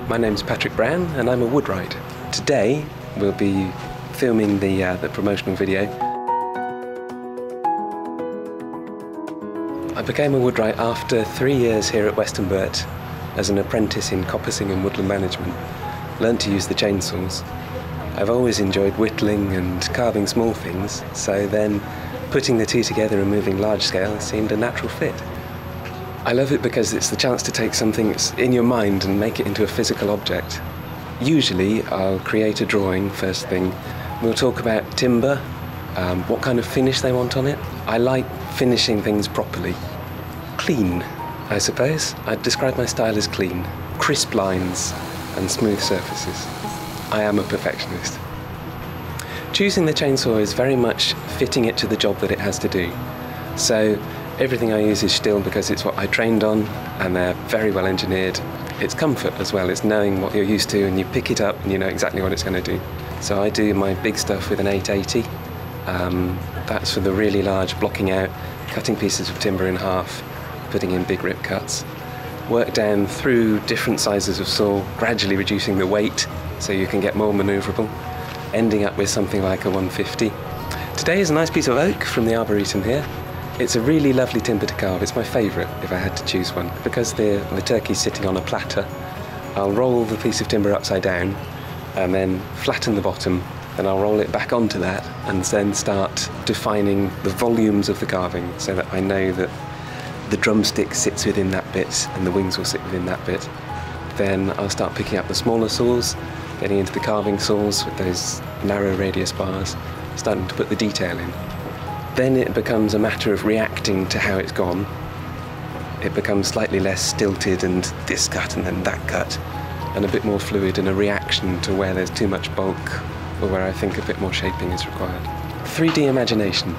My name's Patrick Brown and I'm a WoodWright. Today we'll be filming the promotional video. I became a WoodWright after 3 years here at Westonbirt as an apprentice in coppicing and woodland management. Learned to use the chainsaws. I've always enjoyed whittling and carving small things, so then putting the two together and moving large scale seemed a natural fit. I love it because it's the chance to take something that's in your mind and make it into a physical object. Usually I'll create a drawing first thing. We'll talk about timber, what kind of finish they want on it. I like finishing things properly. Clean, I suppose. I'd describe my style as clean. Crisp lines and smooth surfaces. I am a perfectionist. Choosing the chainsaw is very much fitting it to the job that it has to do. So everything I use is STIHL because it's what I trained on and they're very well engineered. It's comfort as well, it's knowing what you're used to and you pick it up and you know exactly what it's going to do. So I do my big stuff with an 880. That's for the really large blocking out, cutting pieces of timber in half, putting in big rip cuts. Work down through different sizes of saw, gradually reducing the weight so you can get more manoeuvrable, ending up with something like a 150. Today is a nice piece of oak from the Arboretum here. It's a really lovely timber to carve. It's my favourite if I had to choose one. Because the turkey's sitting on a platter, I'll roll the piece of timber upside down and then flatten the bottom, then I'll roll it back onto that and then start defining the volumes of the carving so that I know that the drumstick sits within that bit and the wings will sit within that bit. Then I'll start picking up the smaller saws, getting into the carving saws with those narrow radius bars, starting to put the detail in. Then it becomes a matter of reacting to how it's gone. It becomes slightly less stilted and this cut and then that cut, and a bit more fluid and a reaction to where there's too much bulk or where I think a bit more shaping is required. 3D imagination.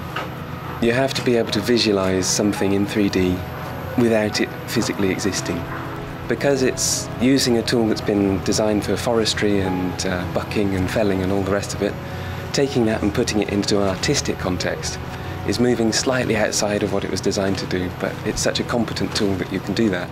You have to be able to visualize something in 3D without it physically existing. Because it's using a tool that's been designed for forestry and bucking and felling and all the rest of it, taking that and putting it into an artistic context is moving slightly outside of what it was designed to do, but it's such a competent tool that you can do that.